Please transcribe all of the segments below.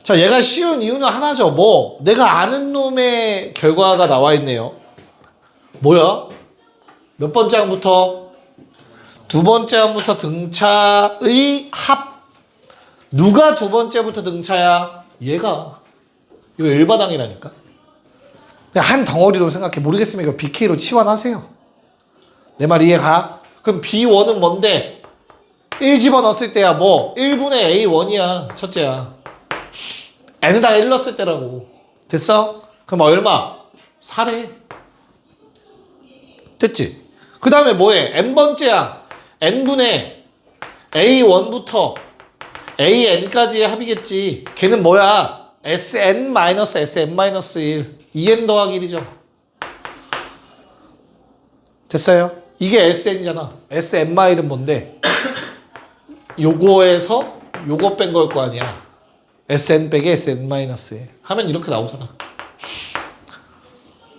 자, 얘가 쉬운 이유는 하나죠. 뭐? 내가 아는 놈의 결과가 나와 있네요. 뭐야? 몇 번째 항부터? 두 번째 항부터 등차의 합. 누가 두 번째부터 등차야? 얘가. 이거 일반항이라니까. 그냥 한 덩어리로 생각해. 모르겠으면 이거 BK로 치환하세요. 내 말 이해가? 그럼 B1은 뭔데? 1 집어넣었을 때야 뭐? 1분의 A1이야. 첫째야. n에다가 1 넣었을 때라고. 됐어? 그럼 얼마? 4래. 됐지? 그 다음에 뭐해? n번째야. n분의 a1부터 an까지의 합이겠지. 걔는 뭐야? sn-sn-1 2n 더하기 1이죠. 됐어요? 이게 sn이잖아. sn-1은 뭔데? 요거에서 요거 뺀 걸 거 아니야. sn 빼기 sn-1 하면 이렇게 나오잖아.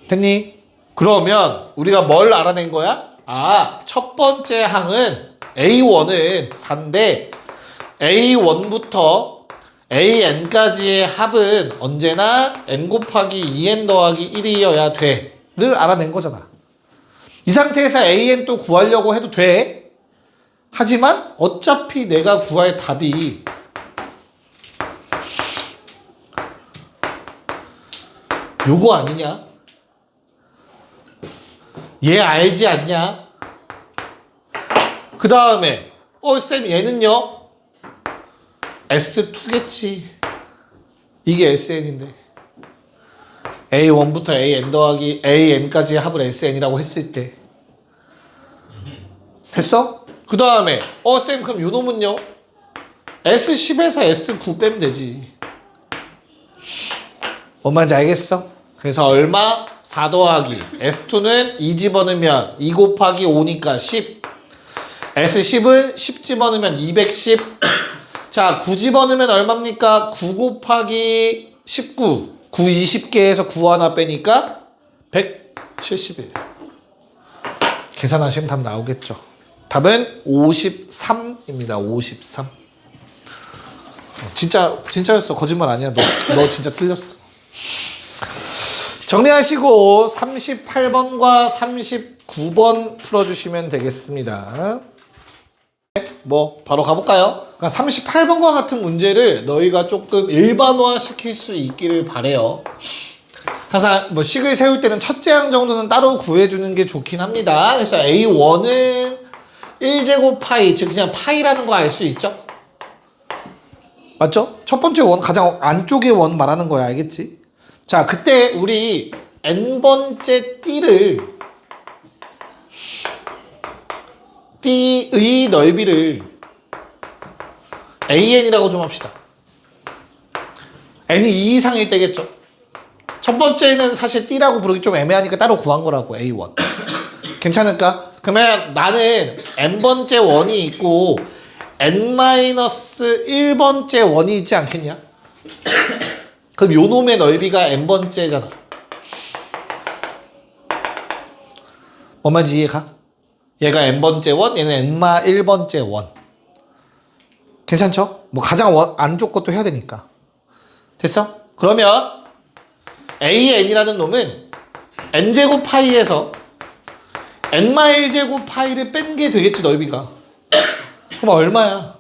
됐니? 그러면 우리가 뭘 알아낸 거야? 아, 첫 번째 항은 A1은 4인데 A1부터 AN까지의 합은 언제나 N 곱하기 2N 더하기 1이어야 돼를 알아낸 거잖아. 이 상태에서 AN 또 구하려고 해도 돼. 하지만 어차피 내가 구할 답이 요거 아니냐? 얘 알지 않냐? 그 다음에 쌤 얘는요? S2겠지. 이게 SN인데 A1부터 AN 더하기 AN까지의 합을 SN이라고 했을 때 됐어? 그 다음에 쌤 그럼 요 놈은요? S10에서 S9 빼면 되지. 뭔 말인지 알겠어? 그래서 얼마? 4 더하기 S2는 2 집어넣으면 2 곱하기 5니까 10. S10은 10 집어넣으면 210. 자, 9 집어넣으면 얼마입니까? 9 곱하기 19. 9 20개에서 9 하나 빼니까 171. 계산하시면 답 나오겠죠. 답은 53입니다. 53. 진짜였어. 거짓말 아니야. 너 진짜 틀렸어. 정리하시고 38번과 39번 풀어주시면 되겠습니다. 뭐 바로 가볼까요? 그러니까 38번과 같은 문제를 너희가 조금 일반화 시킬 수 있기를 바래요. 항상 뭐 식을 세울 때는 첫째 항 정도는 따로 구해주는 게 좋긴 합니다. 그래서 A1은 1제곱 파이, 즉 그냥 파이라는 거 알 수 있죠? 맞죠? 첫 번째 원, 가장 안쪽의 원 말하는 거야. 알겠지? 자, 그때 우리 n번째 띠의 넓이를 an이라고 좀 합시다. n이 2 이상일 때겠죠. 첫 번째는 사실 띠라고 부르기 좀 애매하니까 따로 구한 거라고. A1 괜찮을까? 그러면 나는 n번째 원이 있고 n-1번째 원이 있지 않겠냐? 그럼 요 놈의 넓이가 n번째잖아. 뭔 말인지 이해가? 얘가 n번째 원, 얘는 n-1번째 원. 괜찮죠? 뭐 가장 안쪽 것도 해야 되니까. 됐어? 그러면 an이라는 놈은 n제곱 파이에서 n-1제곱 파이를 뺀 게 되겠지, 넓이가. 그럼 얼마야?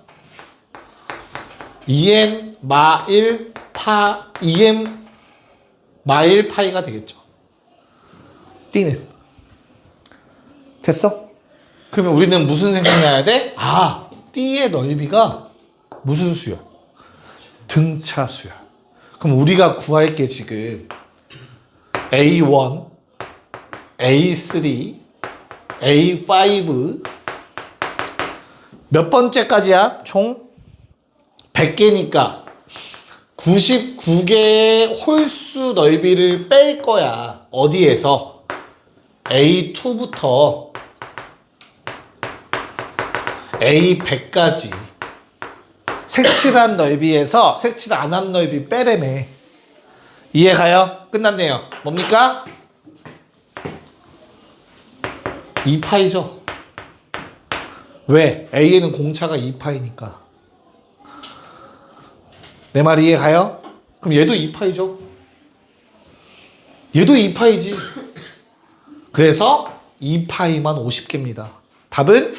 2n 마1 파 2m 마일 파이가 되겠죠. D는 됐어? 그러면 우리는 무슨 생각해야 돼? 아, D의 넓이가 무슨 수야? 등차수야. 그럼 우리가 구할 게 지금 A1, A3, A5 몇 번째까지야? 총 100개니까 99개의 홀수 넓이를 뺄 거야. 어디에서? A2부터 A100까지 색칠한 넓이에서 색칠 안 한 넓이 빼래매. 이해가요? 끝났네요. 뭡니까? 2파이죠. 왜? A에는 공차가 2파이니까. 내 말 이해가요? 그럼 얘도 2파이죠? 얘도 2파이지. 그래서 2파이만 50개입니다. 답은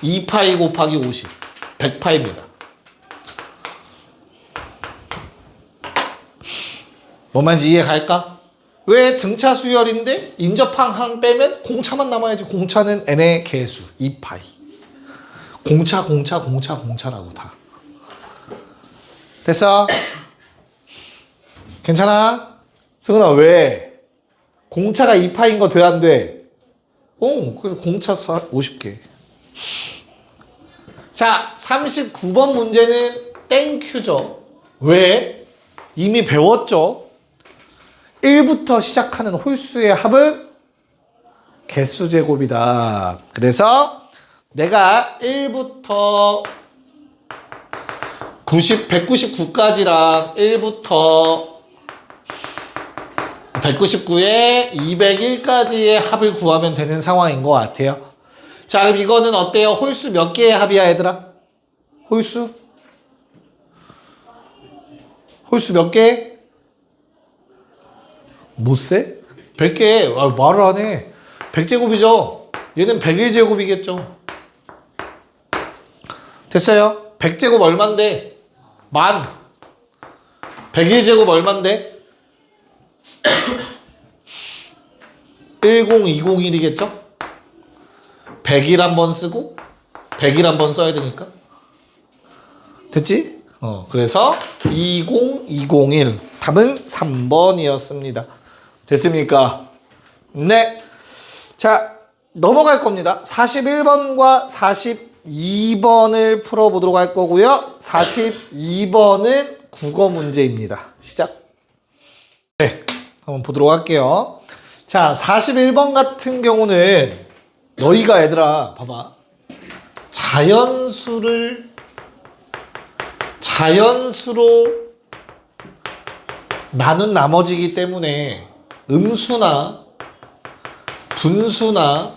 2파이 곱하기 50. 100파입니다. 뭔 말인지 이해갈까? 왜 등차 수열인데 인접항 항 빼면 공차만 남아야지. 공차는 n의 개수 2파이. 공차라고 다. 됐어? 괜찮아? 승은아 왜? 공차가 2파인 거 돼 안 돼? 그래서 공차 50개. 자, 39번 문제는 땡큐죠. 왜? 이미 배웠죠. 1부터 시작하는 홀수의 합은 개수 제곱이다. 그래서 내가 1부터 199까지랑 1부터 199에 201까지의 합을 구하면 되는 상황인 것 같아요. 자, 그럼 이거는 어때요? 홀수 몇 개의 합이야, 얘들아? 홀수 몇 개? 못 세? 100개? 말을 안 해. 100제곱이죠? 얘는 101제곱이겠죠? 됐어요? 100제곱 얼만데? 10,000. 101제곱 얼만데? 10201이겠죠? 100일 한번 쓰고 100일 한번 써야 되니까. 됐지? 그래서 20201 답은 3번이었습니다. 됐습니까? 네. 자, 넘어갈 겁니다. 41번과 42번을 풀어보도록 할 거고요. 42번은 국어 문제입니다. 시작. 네, 한번 보도록 할게요. 자, 41번 같은 경우는 너희가 얘들아 봐봐. 자연수로 나눈 나머지이기 때문에 음수나 분수나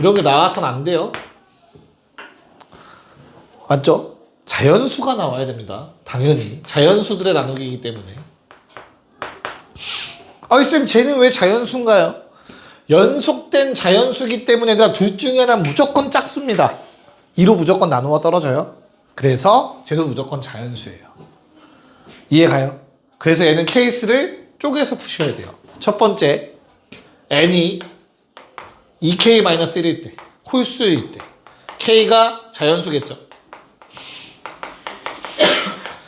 이런 게 나와서는 안 돼요. 맞죠? 자연수가 나와야 됩니다. 당연히 자연수들의 나누기이기 때문에. 쌤 쟤는 왜 자연수인가요? 연속된 자연수기 때문에 얘들아 둘 중에 하나는 무조건 짝수입니다. 2로 무조건 나누어 떨어져요. 그래서 쟤도 무조건 자연수예요. 이해가요? 그래서 얘는 케이스를 쪼개서 푸셔야 돼요. 첫 번째, n이 2k-1일 때, 홀수일 때 k가 자연수겠죠.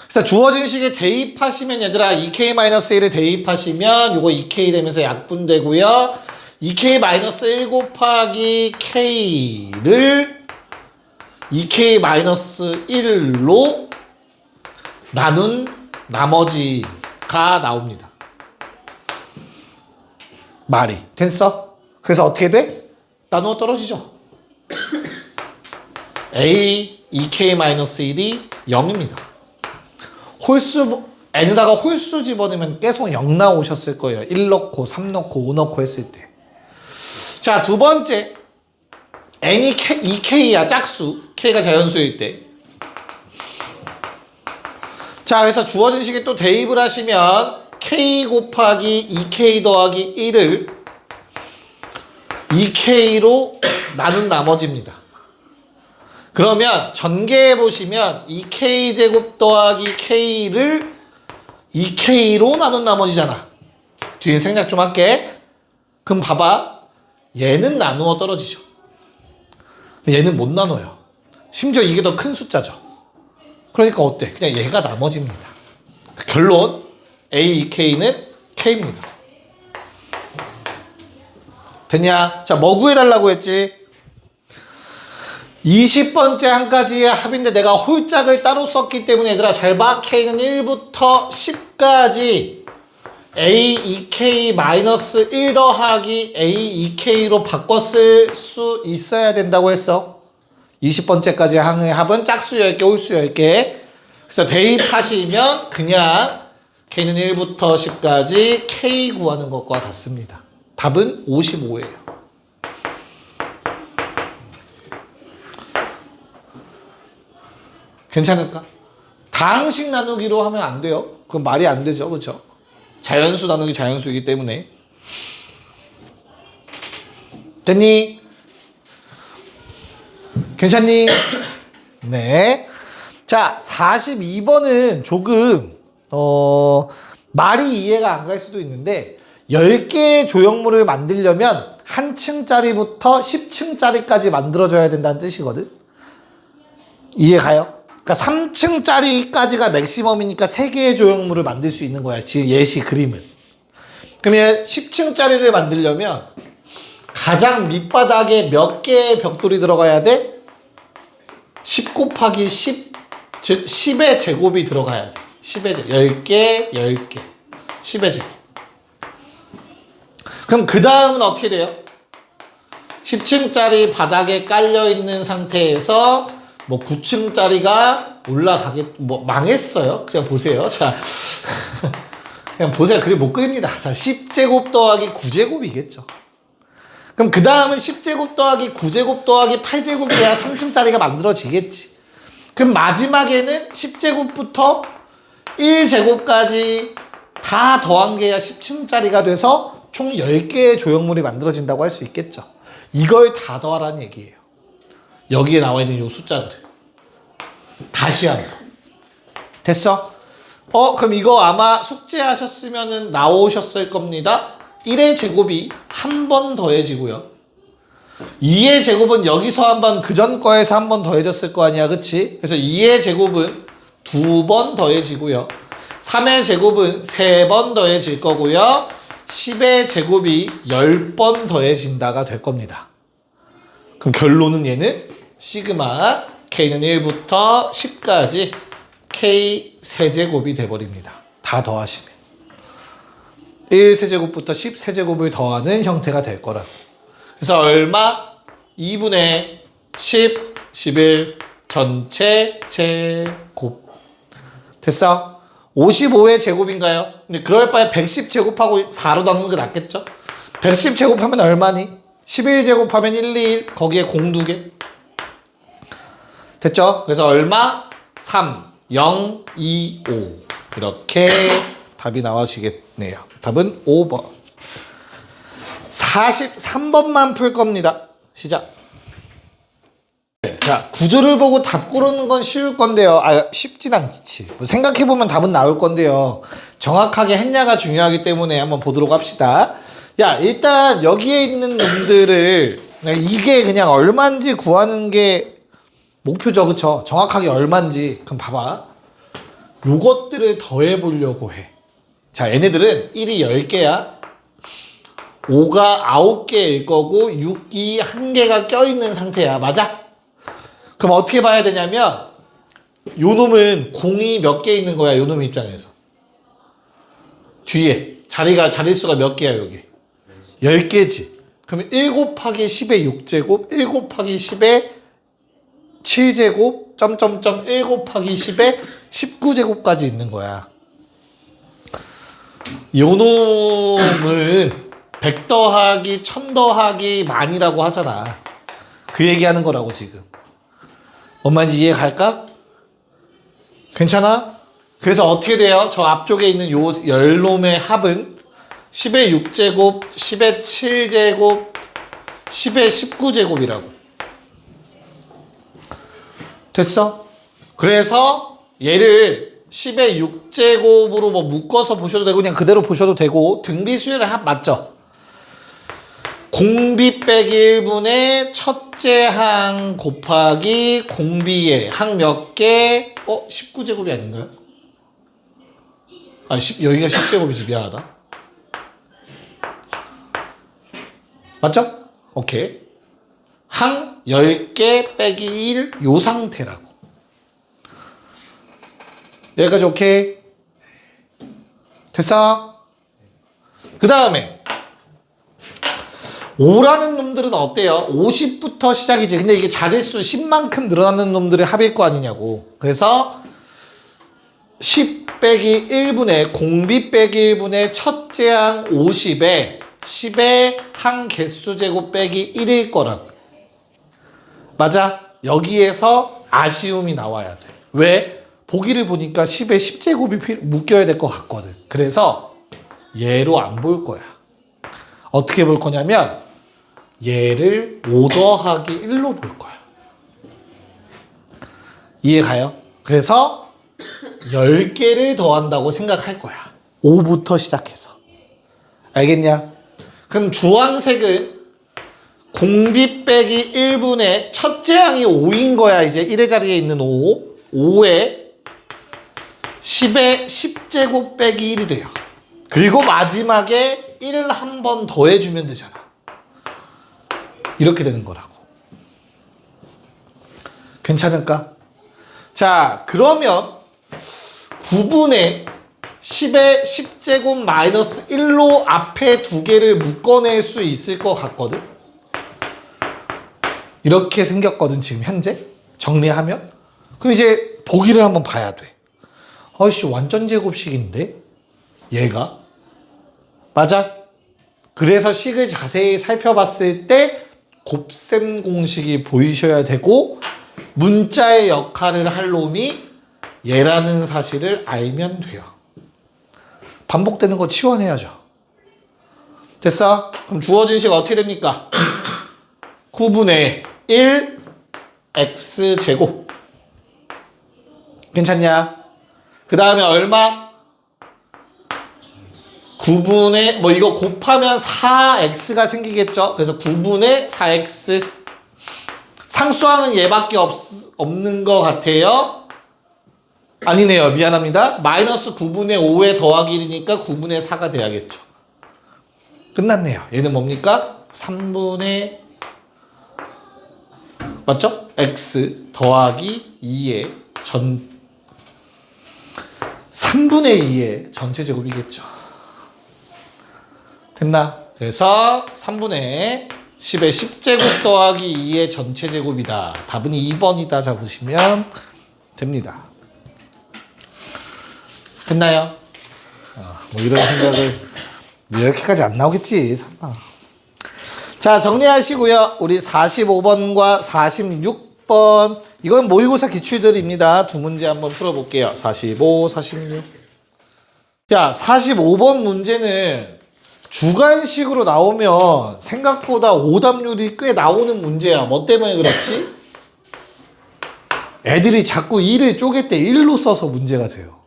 그래서 주어진 식에 대입하시면 얘들아 2k-1을 대입하시면 요거 2k 되면서 약분되고요. 2k-1 곱하기 k를 2k-1로 나눈 나머지가 나옵니다. 말이 됐어? 그래서 어떻게 돼? 나누어 떨어지죠. a 2k-1이 0입니다. 홀수 n에다가 홀수 집어넣으면 계속 0 나오셨을 거예요. 1 넣고 3 넣고 5 넣고 했을 때. 자, 두 번째 n이 2k야 짝수. k가 자연수일 때. 자, 그래서 주어진 식에 또 대입을 하시면 k 곱하기 2k 더하기 1을 2k로 나눈 나머지입니다. 그러면 전개해 보시면 2k 제곱 더하기 k를 2k로 나눈 나머지잖아. 뒤에 생략 좀 할게. 그럼 봐봐. 얘는 나누어 떨어지죠. 얘는 못 나눠요. 심지어 이게 더 큰 숫자죠. 그러니까 어때? 그냥 얘가 나머지입니다. 결론 A, 2K는 K입니다. 됐냐? 자, 뭐 구해달라고 했지? 20번째 한 가지의 합인데 내가 홀짝을 따로 썼기 때문에 얘들아 잘 봐. K는 1부터 10까지 A, 2K-1 더하기 A, 2K로 바꿔 쓸 수 있어야 된다고 했어. 20번째까지 항의 합은 짝수 10개, 홀수 10개. 그래서 대입하시면 그냥 K는 1부터 10까지 K 구하는 것과 같습니다. 답은 55예요. 괜찮을까? 다항식 나누기로 하면 안 돼요. 그건 말이 안 되죠. 그렇죠? 자연수 나누기 자연수이기 때문에. 됐니? 괜찮니? 네. 자, 42번은 조금 말이 이해가 안 갈 수도 있는데 10개의 조형물을 만들려면 한 층짜리부터 10층짜리까지 만들어줘야 된다는 뜻이거든. 이해 가요? 그러니까 3층짜리까지가 맥시멈이니까 3개의 조형물을 만들 수 있는 거야. 지금 예시 그림은. 그러면 10층짜리를 만들려면 가장 밑바닥에 몇 개의 벽돌이 들어가야 돼? 10 곱하기 10, 즉 10의 제곱이 들어가야 돼. 10의 제곱. 10개, 10개. 10의 제곱. 그럼 그 다음은 어떻게 돼요? 10층짜리 바닥에 깔려있는 상태에서 뭐 9층짜리가 망했어요. 그냥 보세요. 자, 그냥 보세요. 그림 못 그립니다. 자, 10제곱 더하기 9제곱이겠죠. 그럼 그 다음은 10제곱 더하기 9제곱 더하기 8제곱이야 3층짜리가 만들어지겠지. 그럼 마지막에는 10제곱부터 1제곱까지 다 더한 게야 10층짜리가 돼서 총 10개의 조형물이 만들어진다고 할 수 있겠죠. 이걸 다 더하라는 얘기예요. 여기에 나와 있는 이 숫자들을 다시 하는 거. 됐어? 그럼 이거 아마 숙제하셨으면 나오셨을 겁니다. 1의 제곱이 한 번 더해지고요. 2의 제곱은 여기서 한 번, 그 전 거에서 한 번 더해졌을 거 아니야, 그치? 그래서 2의 제곱은 2번 더해지고요. 3의 제곱은 3번 더해질 거고요. 10의 제곱이 10번 더해진다가 될 겁니다. 그럼 결론은 얘는 시그마 K는 1부터 10까지 K 세제곱이 돼버립니다. 다 더하시면. 1세제곱부터 10세제곱을 더하는 형태가 될 거라고. 그래서 얼마? 2분의 10, 11 전체 제곱. 됐어? 55의 제곱인가요? 근데 그럴 바에 110제곱하고 4로 나누는 게 낫겠죠? 110제곱하면 얼마니? 11제곱하면 121, 거기에 02개. 됐죠? 그래서 얼마? 3, 0, 2, 5. 이렇게 답이 나와지겠네요. 답은 5번. 43번만 풀 겁니다. 시작. 자, 구조를 보고 답 고르는 건 쉬울 건데요. 쉽진 않지. 생각해보면 답은 나올 건데요. 정확하게 했냐가 중요하기 때문에 한번 보도록 합시다. 야, 일단 여기에 있는 놈들을 이게 그냥 얼마인지 구하는 게 목표죠. 그쵸? 정확하게 얼마인지. 그럼 봐봐. 요것들을 더해보려고 해. 자, 얘네들은 1이 10개야. 5가 9개일 거고 6이 1개가 껴있는 상태야. 맞아? 그럼 어떻게 봐야 되냐면 요 놈은 공이 몇 개 있는 거야. 요 놈 입장에서. 뒤에 자릿수가 몇 개야 여기? 10개지. 그러면 1 곱하기 10의 6제곱, 1 곱하기 10의 7제곱, 점점점 1 곱하기 10의 19제곱까지 있는 거야. 요 놈은 100 더하기 1000 더하기 만이라고 하잖아. 그 얘기하는 거라고 지금. 뭔 말인지 이해 갈까? 괜찮아? 그래서 어떻게 돼요? 저 앞쪽에 있는 요 10놈의 합은 10의 6제곱, 10의 7제곱, 10의 19제곱이라고. 됐어? 그래서 얘를 10의 6제곱으로 뭐 묶어서 보셔도 되고 그냥 그대로 보셔도 되고 등비수열의 합 맞죠? 공비 빼기 1분의 첫째 항 곱하기 공비의 항 몇 개? 19제곱이 아닌가요? 여기가 10제곱이지. 미안하다. 맞죠? 오케이. 항 10개 빼기 1 요 상태라고. 여기까지 오케이? 됐어? 그 다음에 5라는 놈들은 어때요? 50부터 시작이지. 근데 이게 자릿수 10만큼 늘어나는 놈들의 합일 거 아니냐고. 그래서 10 빼기 1분의 공비 빼기 1분의 첫째 항 50에 10의 항 개수 제곱 빼기 1일 거라고. 맞아? 여기에서 아쉬움이 나와야 돼. 왜? 보기를 보니까 10에 10제곱이 묶여야 될 것 같거든. 그래서 얘로 안 볼 거야. 어떻게 볼 거냐면 얘를 5 더하기 1로 볼 거야. 이해 가요? 그래서 10개를 더한다고 생각할 거야. 5부터 시작해서. 알겠냐? 그럼 주황색은 공비 빼기 1분의 첫째 항이 5인 거야. 이제 1의 자리에 있는 5. 5에 10에 10제곱 빼기 1이 돼요. 그리고 마지막에 1을 한 번 더해주면 되잖아. 이렇게 되는 거라고. 괜찮을까? 자, 그러면 9분의 10에 10제곱 마이너스 1로 앞에 두 개를 묶어낼 수 있을 것 같거든? 이렇게 생겼거든, 지금 현재? 정리하면? 그럼 이제 보기를 한번 봐야 돼. 아이씨, 완전 제곱식인데? 얘가? 맞아? 그래서 식을 자세히 살펴봤을 때 곱셈 공식이 보이셔야 되고 문자의 역할을 할 놈이 얘라는 사실을 알면 돼요. 반복되는 거 치워내야죠. 됐어? 그럼 주어진 식 어떻게 됩니까? 9분의 1 x제곱. 괜찮냐? 그 다음에 얼마? 9분의 뭐 이거 곱하면 4x가 생기겠죠? 그래서 9분의 4x. 상수항은 얘밖에 없는 것 같아요. 아니네요. 미안합니다. 마이너스 9분의 5에 더하기 1이니까 9분의 4가 돼야겠죠. 끝났네요. 얘는 뭡니까? 3분의 맞죠? x 더하기 2의 3분의 2의 전체 제곱이겠죠. 됐나? 그래서 3분의 10의 10제곱 더하기 2의 전체 제곱이다. 답은 2번이다 잡으시면 됩니다. 됐나요? 뭐 이런 생각을 이렇게까지 안 나오겠지. 설마. 자, 정리하시고요. 우리 45번과 46번 이건 모의고사 기출들입니다. 두 문제 한번 풀어볼게요. 45, 46. 야, 45번 문제는 주관식으로 나오면 생각보다 오답률이 꽤 나오는 문제야. 뭐 때문에 그렇지? 애들이 자꾸 2를 쪼갤 때 1로 써서 문제가 돼요.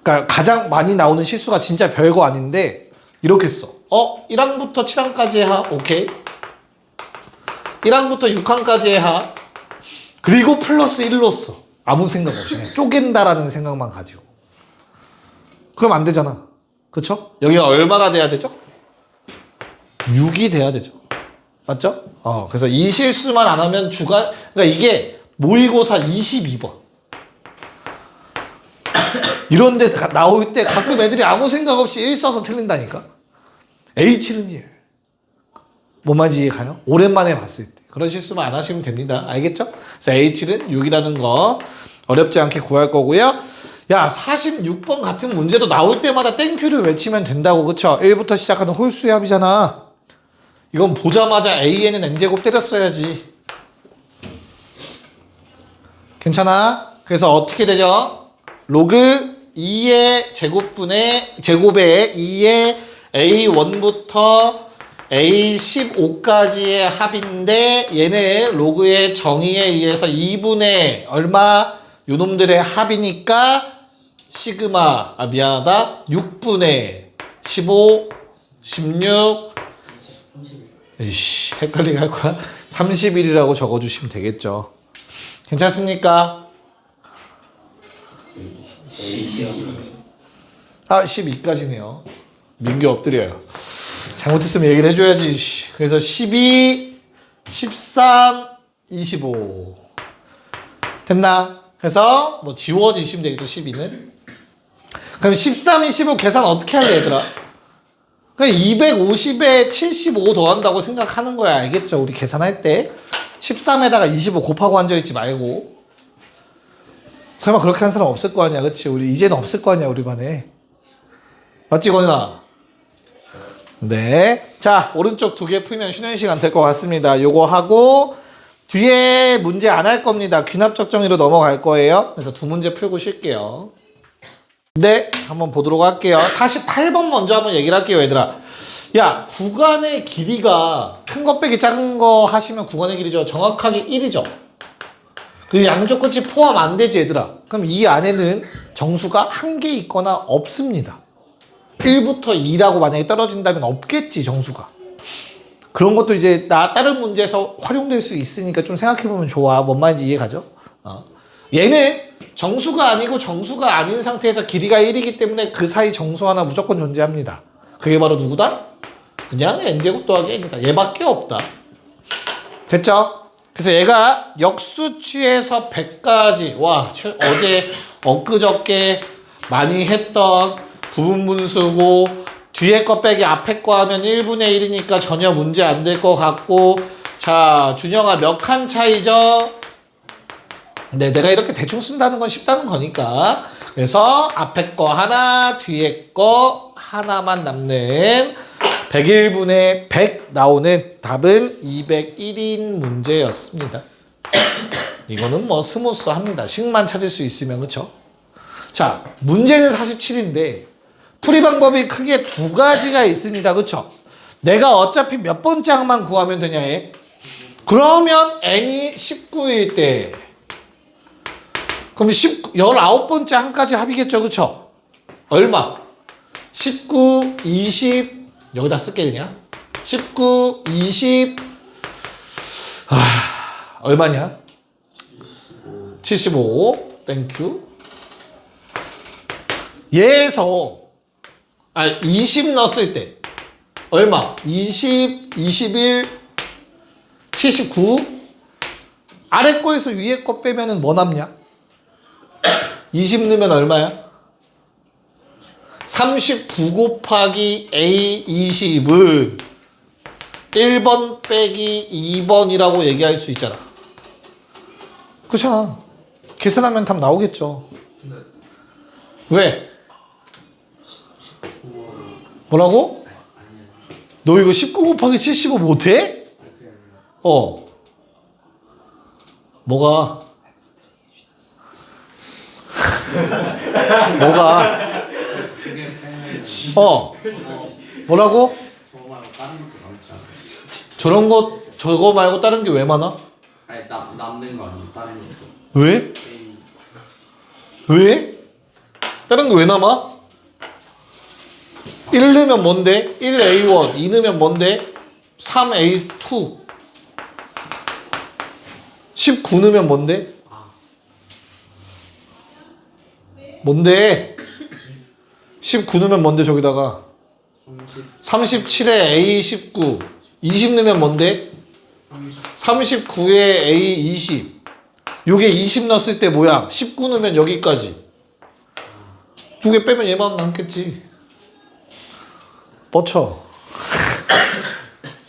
그러니까 가장 많이 나오는 실수가 진짜 별거 아닌데 이렇게 써. 1항부터 7항까지 하. 오케이. 1항부터 6항까지 하. 그리고 플러스 1로 써. 아무 생각 없이 그냥 쪼갠다라는 생각만 가지고. 그럼 안 되잖아. 그쵸? 여기가 얼마가 돼야 되죠? 6이 돼야 되죠. 맞죠? 그래서 이 실수만 안 하면 그러니까 이게 모의고사 22번. 이런데 나올 때 가끔 애들이 아무 생각 없이 1 써서 틀린다니까? H는 1. 뭔 말인지 이해 가요? 오랜만에 봤을 때. 그런 실수만 안 하시면 됩니다. 알겠죠? 그래서 H는 6이라는 거 어렵지 않게 구할 거고요. 야, 46번 같은 문제도 나올 때마다 땡큐를 외치면 된다고. 그쵸? 1부터 시작하는 홀수의 합이잖아. 이건 보자마자 A에는 N제곱 때렸어야지. 괜찮아? 그래서 어떻게 되죠? 로그 2의 제곱에 2의 A1부터 A15까지의 합인데 얘는 로그의 정의에 의해서 2분의 얼마? 요놈들의 합이니까 시그마 미안하다 6분의 15 16 헷갈리게 할 거야. 31이라고 적어주시면 되겠죠. 괜찮습니까? 12까지네요. 민규 엎드려요. 잘못했으면 얘기를 해줘야지. 그래서 12 13 25 됐나? 그래서 뭐 지워지시면 되겠죠. 12는. 그럼 13, 25 계산 어떻게 할래 얘들아? 그냥 250에 75 더한다고 생각하는 거야. 알겠죠? 우리 계산할 때 13에다가 25 곱하고 앉아있지 말고. 설마 그렇게 하는 사람 없을 거 아니야. 그치? 우리 이제는 없을 거 아니야. 우리 반에. 맞지 건아? 네. 자, 오른쪽 두 개 풀면 쉬는 시간 될 것 같습니다. 요거 하고 뒤에 문제 안 할 겁니다. 귀납적 정의로 넘어갈 거예요. 그래서 두 문제 풀고 쉴게요. 네, 한번 보도록 할게요. 48번 먼저 한번 얘기를 할게요, 얘들아. 야, 구간의 길이가 큰 거 빼기 작은 거 하시면 구간의 길이죠. 정확하게 1이죠. 그 양쪽 끝이 포함 안 되지, 얘들아. 그럼 이 안에는 정수가 한 개 있거나 없습니다. 1부터 2라고 만약에 떨어진다면 없겠지, 정수가. 그런 것도 이제 다른 문제에서 활용될 수 있으니까 좀 생각해보면 좋아. 뭔 말인지 이해가죠? 얘는 정수가 아니고 정수가 아닌 상태에서 길이가 1이기 때문에 그 사이 정수 하나 무조건 존재합니다. 그게 바로 누구다? 그냥 n제곱 더하기 n이다. 얘밖에 없다. 됐죠? 그래서 얘가 역수치에서 100까지 와 어제 엊그저께 많이 했던 부분분수고 뒤에 거 빼기 앞에 거 하면 1분의 1이니까 전혀 문제 안 될 것 같고 자 준영아 몇 칸 차이죠? 네, 내가 이렇게 대충 쓴다는 건 쉽다는 거니까 그래서 앞에 거 하나 뒤에 거 하나만 남는 101분의 100 나오는 답은 201인 문제였습니다. 이거는 뭐 스무스합니다. 식만 찾을 수 있으면 그쵸? 자 문제는 47인데 풀이 방법이 크게 두 가지가 있습니다. 그쵸? 내가 어차피 몇 번째 항만 구하면 되냐 해? 그러면 n이 19일 때 그럼 19번째 항까지 합이겠죠. 그쵸? 얼마? 19, 20 여기다 쓸게 그냥 19, 20 얼마냐? 75 땡큐 얘에서 20 넣었을 때 얼마? 20, 21 79 아래 거에서 위에 거 빼면은 뭐 남냐? 20 넣으면 얼마야? 39 곱하기 A20은 1번 빼기 2번이라고 얘기할 수 있잖아. 그렇잖아. 계산하면 답 나오겠죠. 네. 왜? 뭐라고? 너 이거 19 곱하기 75 못해? 뭐가? 뭐가? 뭐라고? 저런 거 저거 말고 다른 게 왜 많아? 아니 남는 거 아니고 다른 것도. 왜? 왜? 다른 게 왜 남아? 1 넣으면 뭔데? 1A1 2 넣으면 뭔데? 3A2 19 넣으면 뭔데? 뭔데? 19 넣으면 뭔데 저기다가 37에 A19 20 넣으면 뭔데? 39에 A20 요게 20 넣었을 때 뭐야? 19 넣으면 여기까지 두 개 빼면 얘만 남겠지. 뻗쳐.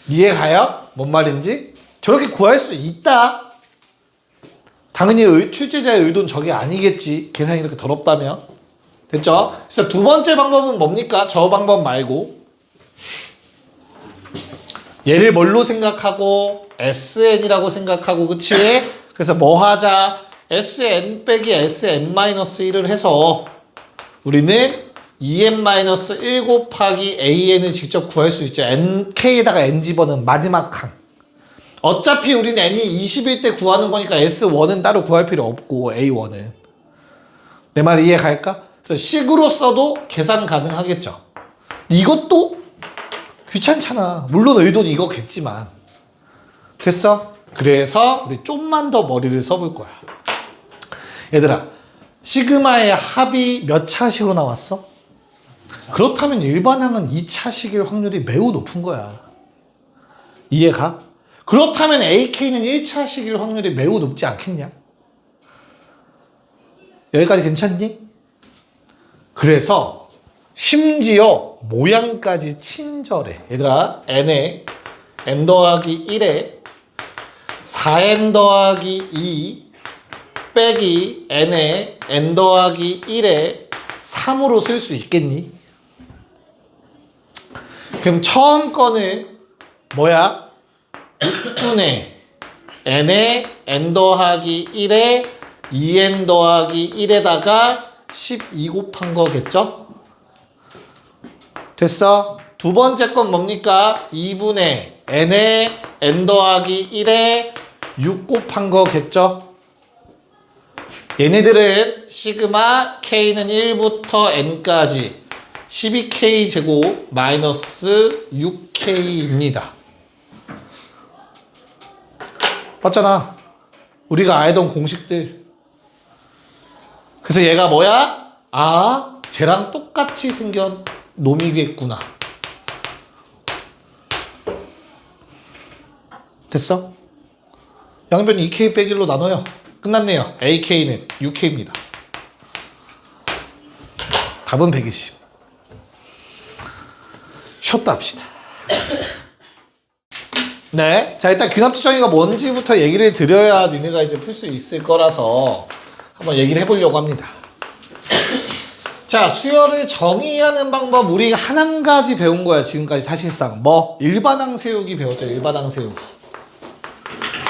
이해가요? 뭔 말인지? 저렇게 구할 수 있다. 당연히 출제자의 의도는 저게 아니겠지. 계산이 이렇게 더럽다면. 됐죠? 그래서 두 번째 방법은 뭡니까? 저 방법 말고 얘를 뭘로 생각하고 SN이라고 생각하고 그치? 그래서 뭐 하자? SN 빼기 SN-1을 해서 우리는 2n-1 곱하기 an을 직접 구할 수 있죠. nk에다가 n 집어넣은 마지막 칸. 어차피 우리는 n이 20일 때 구하는 거니까 s1은 따로 구할 필요 없고 a1은. 내 말 이해 갈까? 그래서 식으로 써도 계산 가능하겠죠. 이것도 귀찮잖아. 물론 의도는 이거겠지만. 됐어? 그래서 우리 좀만 더 머리를 써볼 거야. 얘들아, 시그마의 합이 몇 차식으로 나왔어? 그렇다면 일반항은 2차식일 확률이 매우 높은 거야. 이해가? 그렇다면 AK는 1차식일 확률이 매우 높지 않겠냐? 여기까지 괜찮니? 그래서 심지어 모양까지 친절해. 얘들아, n에 n 더하기 1에 4n 더하기 2 빼기 n에 n 더하기 1에 3으로 쓸 수 있겠니? 그럼 처음 거는 뭐야? 6분의 n에 n 더하기 1에 2n 더하기 1에다가 12 곱한 거겠죠? 됐어? 두 번째 건 뭡니까? 2분의 n에 n 더하기 1에 6 곱한 거겠죠? 얘네들은 시그마 k는 1부터 n까지 12k 제곱 마이너스 6k입니다. 맞잖아. 우리가 알던 공식들. 그래서 얘가 뭐야? 아, 쟤랑 똑같이 생긴 놈이겠구나. 됐어? 양변 2k 빼기 1로 나눠요. 끝났네요. ak는 6k입니다. 답은 120. 쉬었다 합시다. 네. 자, 일단 귀납투정의가 뭔지부터 얘기를 드려야 니네가 이제 풀 수 있을 거라서 한번 얘기를 해보려고 합니다. 자, 수열을 정의하는 방법 우리 한 가지 배운 거야. 지금까지 사실상. 뭐? 일반항 세우기 배웠죠. 일반항 세우기.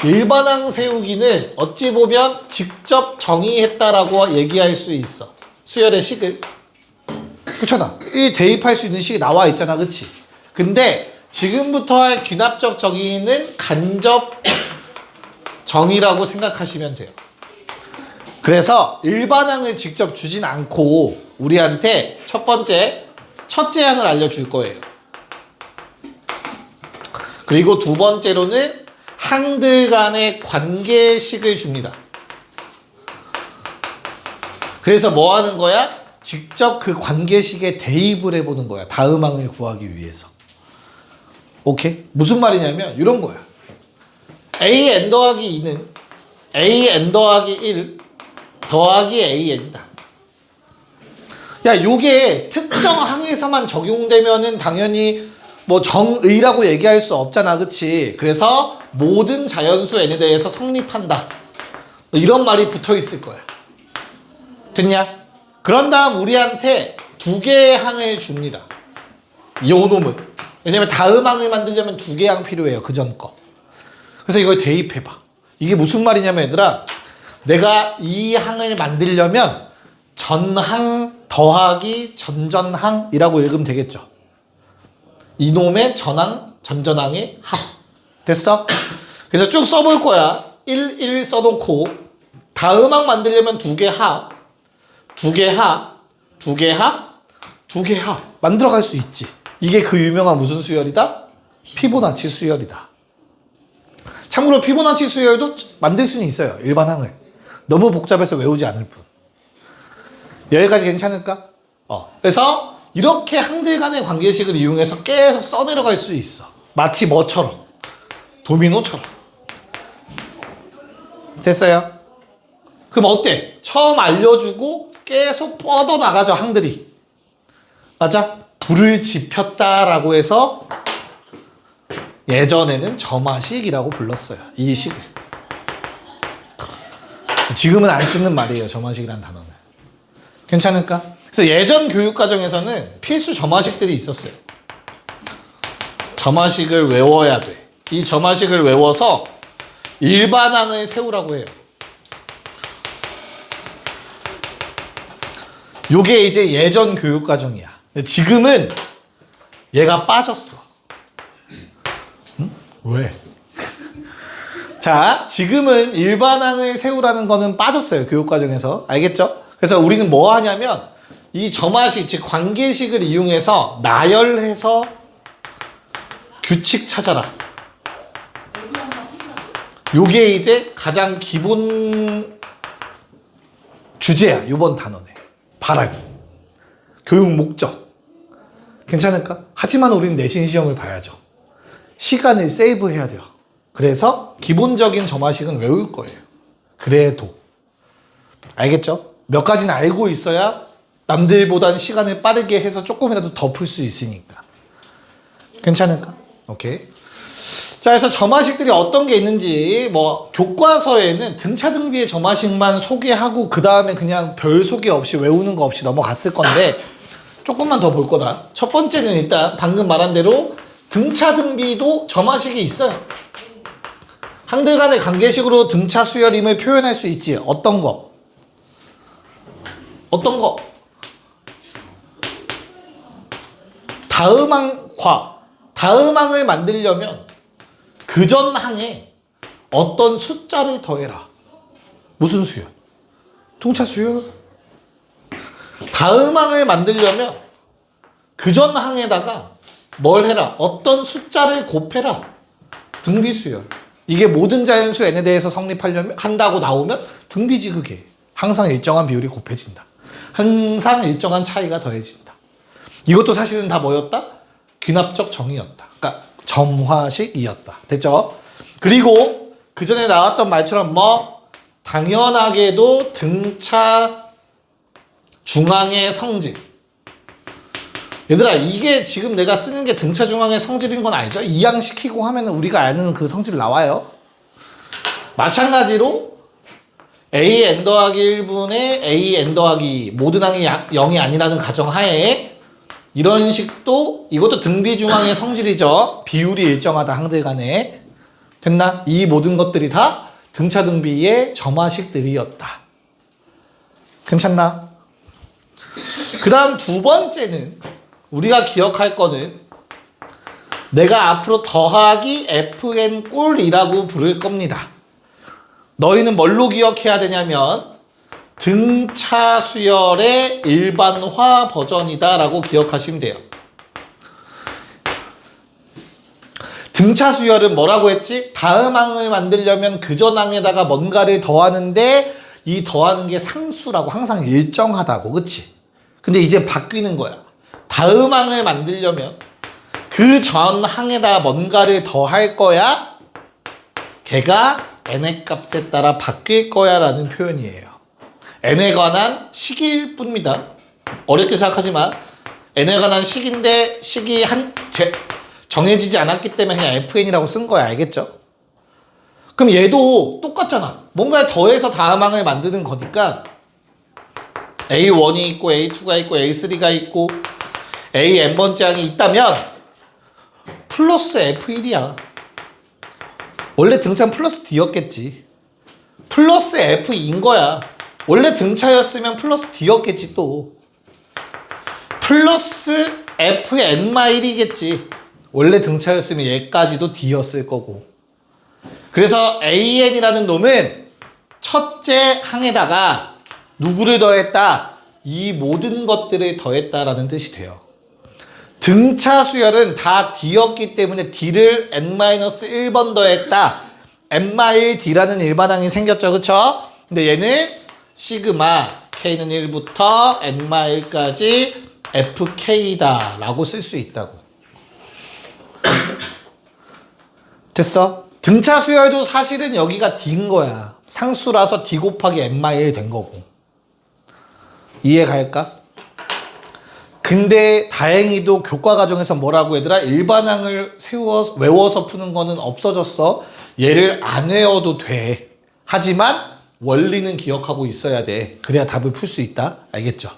일반항 세우기는 어찌 보면 직접 정의했다라고 얘기할 수 있어. 수열의 식을. 그렇잖아. 이 대입할 수 있는 식이 나와 있잖아. 그치? 근데 지금부터 할 귀납적 정의는 간접 정의라고 생각하시면 돼요. 그래서 일반항을 직접 주진 않고 우리한테 첫째 항을 알려줄 거예요. 그리고 두 번째로는 항들 간의 관계식을 줍니다. 그래서 뭐 하는 거야? 직접 그 관계식에 대입을 해보는 거야. 다음 항을 구하기 위해서. 오케이? 무슨 말이냐면 이런 거야. an 더하기 2는 an 더하기 1 더하기 an이다. 야, 요게 특정 항에서만 적용되면은 당연히 뭐 정의라고 얘기할 수 없잖아. 그치? 그래서 모든 자연수 n에 대해서 성립한다. 이런 말이 붙어 있을 거야. 됐냐? 그런 다음 우리한테 두 개의 항을 줍니다. 요 놈은. 왜냐면 다음 항을 만들려면 두 개의 항 필요해요. 그 전 거. 그래서 이걸 대입해봐. 이게 무슨 말이냐면 얘들아, 내가 이 항을 만들려면 전항 더하기 전전항이라고 읽으면 되겠죠. 이놈의 전항, 전전항의 합. 됐어? 그래서 쭉 써볼 거야. 1, 1 써놓고 다음 항 만들려면 두 개 합, 두 개 합, 두 개 합, 두 개 합 만들어갈 수 있지. 이게 그 유명한 무슨 수열이다? 피보나치 수열이다. 참고로 피보나치 수열도 만들 수는 있어요. 일반 항을. 너무 복잡해서 외우지 않을 뿐. 여기까지 괜찮을까? 그래서 이렇게 항들 간의 관계식을 이용해서 계속 써내려갈 수 있어. 마치 뭐처럼? 도미노처럼. 됐어요? 그럼 어때? 처음 알려주고 계속 뻗어나가죠, 항들이. 맞아? 불을 지폈다라고 해서 예전에는 점화식이라고 불렀어요. 이 식을. 지금은 안 쓰는 말이에요, 점화식이라는 단어는. 괜찮을까? 그래서 예전 교육과정에서는 필수 점화식들이 있었어요. 점화식을 외워야 돼. 이 점화식을 외워서 일반항을 세우라고 해요. 요게 이제 예전 교육과정이야. 근데 지금은 얘가 빠졌어. 응? 왜? 자, 지금은 일반항을 세우라는 거는 빠졌어요. 교육과정에서. 알겠죠? 그래서 우리는 뭐 하냐면 이 점화식, 즉 관계식을 이용해서 나열해서 규칙 찾아라. 요게 이제 가장 기본 주제야. 이번 단원에. 바라기. 교육 목적. 괜찮을까? 하지만 우리는 내신 시험을 봐야죠. 시간을 세이브해야 돼요. 그래서 기본적인 점화식은 외울 거예요. 그래도. 알겠죠? 몇 가지는 알고 있어야 남들보다는 시간을 빠르게 해서 조금이라도 더 풀 수 있으니까. 괜찮을까? 오케이. 자, 그래서 점화식들이 어떤 게 있는지, 뭐, 교과서에는 등차등비의 점화식만 소개하고, 그 다음에 그냥 별 소개 없이 외우는 거 없이 넘어갔을 건데, 조금만 더 볼 거다. 첫 번째는 일단, 방금 말한 대로, 등차등비도 점화식이 있어요. 항들 간의 관계식으로 등차 수열임을 표현할 수 있지. 어떤 거? 어떤 거? 다음항을 만들려면 그 전 항에 어떤 숫자를 더해라. 무슨 수열? 등차 수열. 다음항을 만들려면 그 전 항에다가 뭘 해라? 어떤 숫자를 곱해라. 등비 수열. 이게 모든 자연수 n에 대해서 한다고 나오면 등비지 그게. 항상 일정한 비율이 곱해진다. 항상 일정한 차이가 더해진다. 이것도 사실은 다 뭐였다? 귀납적 정의였다. 그러니까 점화식이었다. 됐죠? 그리고 그 전에 나왔던 말처럼 당연하게도 등차 중앙의 성질. 얘들아, 이게 지금 내가 쓰는 게 등차 중앙의 성질인 건 알죠? 이항시키고 하면은 우리가 아는 그 성질 나와요. 마찬가지로 an 더하기 1분의 an 더하기 2 모든 항이 0이 아니라는 가정하에 이런 식도 이것도 등비 중앙의 성질이죠. 비율이 일정하다 항들 간에. 됐나? 이 모든 것들이 다 등차 등비의 점화식들이었다. 괜찮나? 그 다음 두 번째는 우리가 기억할 거는 내가 앞으로 더하기 fn 꼴이라고 부를 겁니다. 너희는 뭘로 기억해야 되냐면 등차 수열의 일반화 버전이다 라고 기억하시면 돼요. 등차 수열은 뭐라고 했지? 다음 항을 만들려면 그 전 항에다가 뭔가를 더하는데 이 더하는 게 상수라고 항상 일정하다고. 그치? 근데 이제 바뀌는 거야. 다음 항을 만들려면 그 전 항에다 뭔가를 더할 거야. 걔가 n의 값에 따라 바뀔 거야 라는 표현이에요. n에 관한 식일 뿐입니다. 어렵게 생각하지 마. n에 관한 식인데 식이 정해지지 않았기 때문에 그냥 fn이라고 쓴 거야. 알겠죠? 그럼 얘도 똑같잖아. 뭔가 더해서 다음 항을 만드는 거니까 a1이 있고 a2가 있고 a3가 있고 an번째 항이 있다면 플러스 f1이야. 원래 등차는 플러스 d였겠지. 플러스 f인 거야. 원래 등차였으면 플러스 d였겠지 또. 플러스 fn-1이겠지. 원래 등차였으면 얘까지도 d였을 거고. 그래서 an이라는 놈은 첫째 항에다가 누구를 더했다? 이 모든 것들을 더했다라는 뜻이 돼요. 등차 수열은 다 d였기 때문에 d를 n-1번 더했다. n-d라는 일반항이 생겼죠. 그쵸? 근데 얘는 시그마 k는 1부터 n-1까지 fk다 라고 쓸 수 있다고. 됐어? 등차 수열도 사실은 여기가 d인 거야. 상수라서 d 곱하기 n-1 된 거고. 이해 갈까? 근데 다행히도 교과 과정에서 뭐라고 얘들아? 일반항을 외워서 푸는 거는 없어졌어. 얘를 안 외워도 돼. 하지만 원리는 기억하고 있어야 돼. 그래야 답을 풀 수 있다. 알겠죠?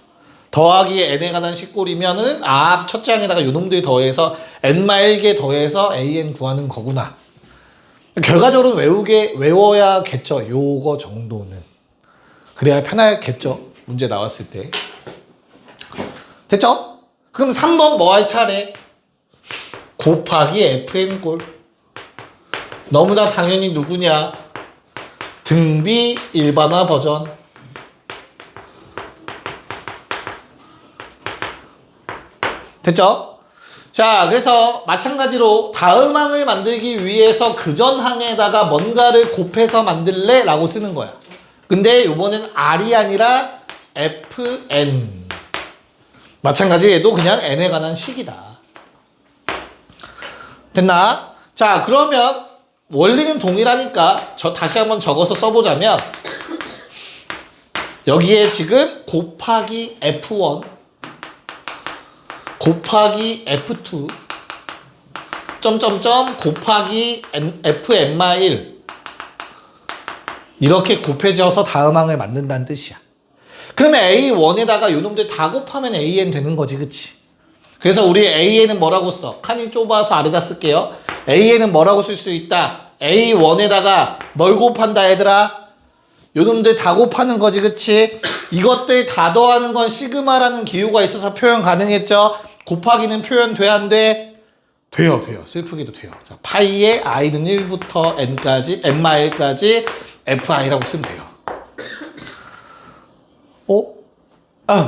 더하기 n에 관한 식꼴이면은 첫째 항에다가 요놈들 더해서 n-1개 더해서 an 구하는 거구나. 결과적으로 외워야겠죠. 요거 정도는. 그래야 편하겠죠. 문제 나왔을 때. 됐죠? 그럼 3번 뭐 할 차례? 곱하기 fn 꼴. 너무나 당연히 누구냐? 등비 일반화 버전. 됐죠? 자, 그래서 마찬가지로 다음 항을 만들기 위해서 그 전 항에다가 뭔가를 곱해서 만들래? 라고 쓰는 거야. 근데 이번엔 r이 아니라 fn. 마찬가지 얘도 그냥 n에 관한 식이다. 됐나? 자, 그러면 원리는 동일하니까 다시 한번 적어서 써보자면 여기에 지금 곱하기 f1 곱하기 f2 점점점 곱하기 fn-1 이렇게 곱해져서 다음 항을 만든다는 뜻이야. 그러면 A1에다가 요놈들 다 곱하면 AN 되는 거지, 그치? 그래서 우리 AN은 뭐라고 써? 칸이 좁아서 아래다 쓸게요. AN은 뭐라고 쓸 수 있다? A1에다가 뭘 곱한다 얘들아? 요놈들 다 곱하는 거지, 그치? 이것들 다 더하는 건 시그마라는 기호가 있어서 표현 가능했죠? 곱하기는 표현 돼, 안 돼? 돼요. 슬프게도 돼요. 자, 파이의 i는 1부터 n까지, n-1까지 fi라고 쓰면 돼요.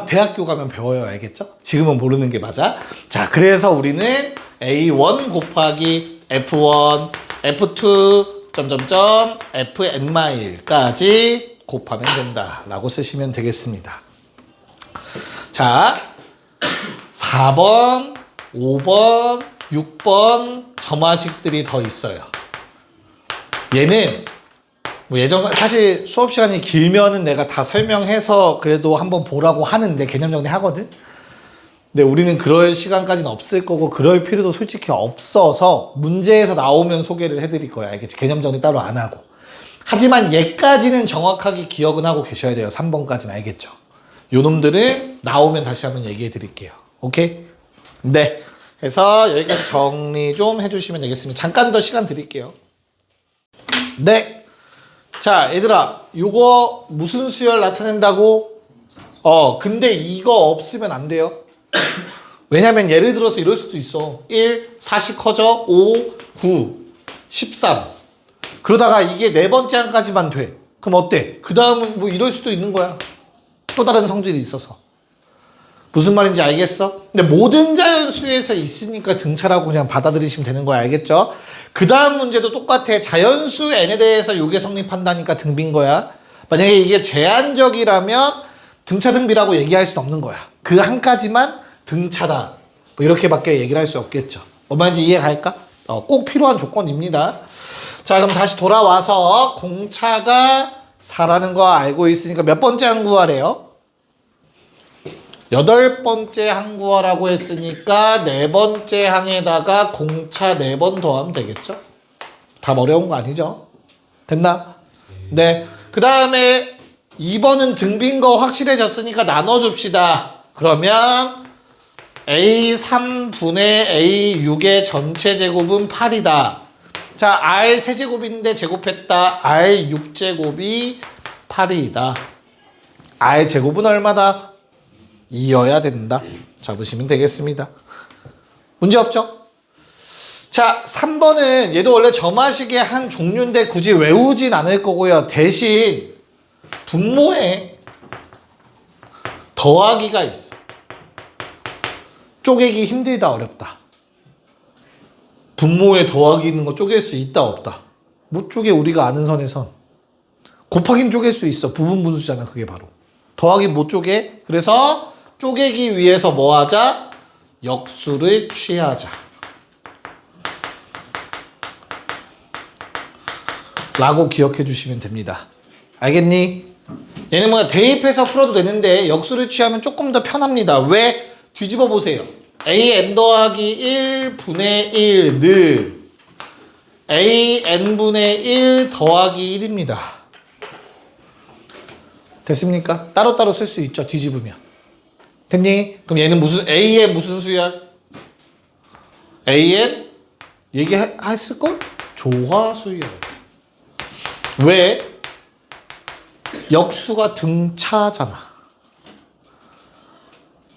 대학교 가면 배워요. 알겠죠? 지금은 모르는 게 맞아. 자, 그래서 우리는 A1 곱하기 F1, F2, 점점점, Fn-1까지 곱하면 된다. 라고 쓰시면 되겠습니다. 자, 4번, 5번, 6번 점화식들이 더 있어요. 얘는 뭐 사실 수업 시간이 길면은 내가 다 설명해서 그래도 한번 보라고 하는데 개념 정리 하거든? 근데 우리는 그럴 시간까지는 없을 거고 그럴 필요도 솔직히 없어서 문제에서 나오면 소개를 해드릴 거야. 알겠지? 개념 정리 따로 안 하고. 하지만 얘까지는 정확하게 기억은 하고 계셔야 돼요. 3번까지는 알겠죠? 요 놈들은 나오면 다시 한번 얘기해 드릴게요. 오케이? 네. 그래서 여기까지 정리 좀 해주시면 되겠습니다. 잠깐 더 시간 드릴게요. 네. 자, 얘들아, 요거 무슨 수열 나타낸다고? 근데 이거 없으면 안 돼요. 왜냐면 예를 들어서 이럴 수도 있어. 1, 4씩 커져. 5, 9, 13. 그러다가 이게 네 번째 항까지만 돼. 그럼 어때? 그 다음은 뭐 이럴 수도 있는 거야. 또 다른 성질이 있어서. 무슨 말인지 알겠어? 근데 모든 자연수에서 있으니까 등차라고 그냥 받아들이시면 되는 거야. 알겠죠? 그 다음 문제도 똑같아. 자연수 n에 대해서 요게 성립한다니까 등비인 거야. 만약에 이게 제한적이라면 등차 등비라고 얘기할 수는 없는 거야. 그 한 가지만 등차다. 뭐 이렇게밖에 얘기를 할 수 없겠죠. 뭔 말인지 이해 갈까? 꼭 필요한 조건입니다. 자, 그럼 다시 돌아와서 공차가 4라는 거 알고 있으니까 몇 번째 항 구하래요? 8번째 항 구하라고 했으니까 4번째 항에다가 공차 4번 더하면 되겠죠? 답 어려운 거 아니죠? 됐나? 네. 그 다음에 2번은 등비인 거 확실해졌으니까 나눠줍시다. 그러면 A3분의 A6의 전체 제곱은 8이다. 자, R 세제곱인데 제곱했다. R 6제곱이 8이다. R 제곱은 얼마다? 2여야 된다. 잡으시면 되겠습니다. 문제 없죠? 자, 3번은 얘도 원래 점화식의 한 종류인데 굳이 외우진 않을 거고요. 대신 분모에 더하기가 있어. 쪼개기 힘들다, 어렵다. 분모에 더하기 있는 거 쪼갤 수 있다, 없다. 못 쪼개, 우리가 아는 선에선. 곱하기는 쪼갤 수 있어. 부분분수잖아, 그게 바로. 더하기 못 쪼개. 그래서 쪼개기 위해서 뭐 하자? 역수를 취하자. 라고 기억해 주시면 됩니다. 알겠니? 얘는 뭐야 대입해서 풀어도 되는데 역수를 취하면 조금 더 편합니다. 왜? 뒤집어 보세요. an 더하기 1분의 1는 an분의 1 더하기 1입니다. 됐습니까? 따로따로 쓸 수 있죠. 뒤집으면. 됐니? 그럼 얘는 무슨 a의 무슨 수열? an 얘기했을걸? 조화수열. 왜? 역수가 등차잖아.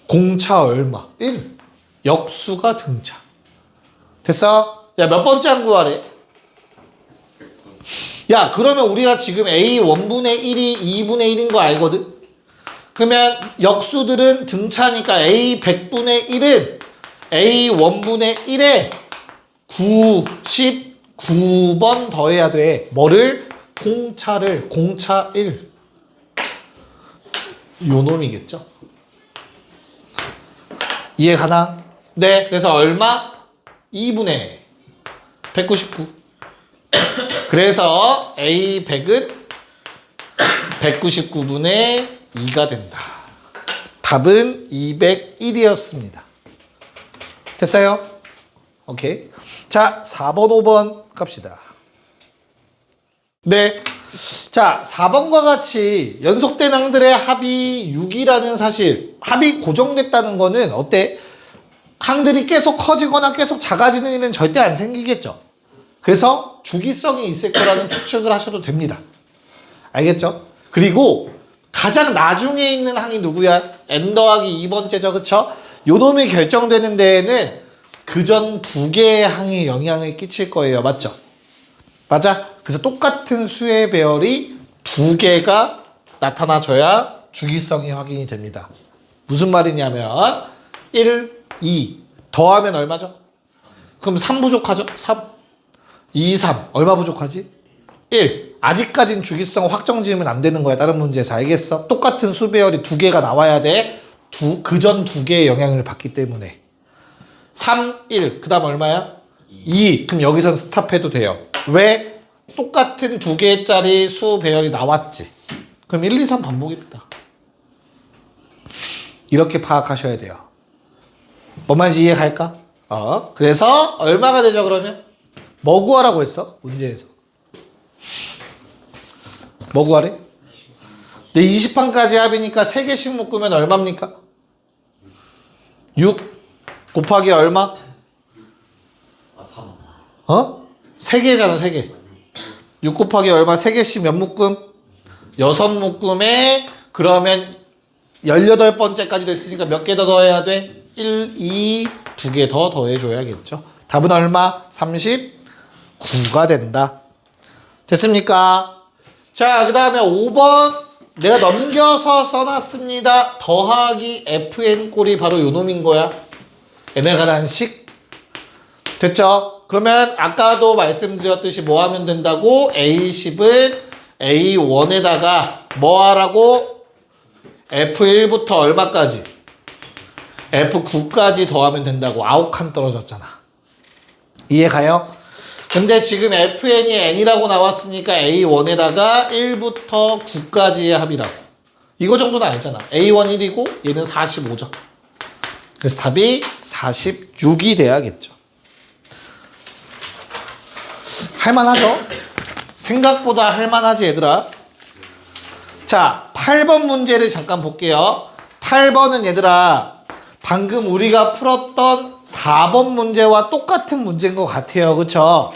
공차 얼마? 1. 역수가 등차. 됐어? 야, 몇 번째 항 구하래? 야, 그러면 우리가 지금 A 1분의 1이 2분의 1인 거 알거든? 그러면 역수들은 등차니까 A 100분의 1은 A 1분의 1에 99번 더해야 돼. 뭐를? 공차를. 공차 1. 요 놈이겠죠? 이해 가나? 네. 그래서 얼마? 2분의 199. 그래서 A100은 199분의 2가 된다. 답은 201이었습니다. 됐어요? 오케이. 자, 4번, 5번 갑시다. 네. 자, 4번과 같이 연속된 항들의 합이 6이라는 사실, 합이 고정됐다는 거는 어때? 항들이 계속 커지거나 계속 작아지는 일은 절대 안 생기겠죠. 그래서 주기성이 있을 거라는 추측을 하셔도 됩니다. 알겠죠? 그리고 가장 나중에 있는 항이 누구야? n 더하기 2번째죠. 그쵸? 요놈이 결정되는 데에는 그전 두 개의 항이 영향을 끼칠 거예요. 맞죠? 맞아? 그래서 똑같은 수의 배열이 두 개가 나타나줘야 주기성이 확인이 됩니다. 무슨 말이냐면 1, 2 더하면 얼마죠? 그럼 3 부족하죠? 3, 2, 3 얼마 부족하지? 1. 아직까진 주기성 확정 지으면 안 되는 거야. 다른 문제에서. 알겠어? 똑같은 수 배열이 두 개가 나와야 돼. 그전 두 개의 영향을 받기 때문에. 3, 1. 그 다음 얼마야? 2. 그럼 여기선 스탑해도 돼요. 왜? 똑같은 두 개짜리 수 배열이 나왔지. 그럼 1, 2, 3 반복입니다. 이렇게 파악하셔야 돼요. 뭔 말인지 이해갈까? 그래서 얼마가 되죠 그러면? 뭐 구하라고 했어? 문제에서. 뭐 구하래? 네, 20판까지 합이니까 3개씩 묶으면 얼마입니까? 6 곱하기 얼마? 3. 3개잖아 3개. 6 곱하기 얼마? 3개씩 몇 묶음? 6묶음에 그러면 18번째까지 됐으니까 몇 개 더 더해야 돼? 1, 2, 2개 더 더해줘야겠죠. 답은 얼마? 39가 된다. 됐습니까? 자, 그 다음에 5번 내가 넘겨서 써놨습니다. 더하기 fn 꼴이 바로 요 놈인 거야. n에 관한 식. 됐죠? 그러면 아까도 말씀드렸듯이 뭐 하면 된다고? A10은 A1에다가 뭐 하라고? F1부터 얼마까지? F9까지 더하면 된다고. 9칸 떨어졌잖아. 이해가요? 근데 지금 FN이 N이라고 나왔으니까 A1에다가 1부터 9까지의 합이라고. 이거 정도는 알잖아. A1 1이고 얘는 45죠. 그래서 답이 46이 돼야겠죠. 할만하죠? 생각보다 할만하지 얘들아. 자, 8번 문제를 잠깐 볼게요. 8번은 얘들아 방금 우리가 풀었던 4번 문제와 똑같은 문제인 것 같아요. 그쵸?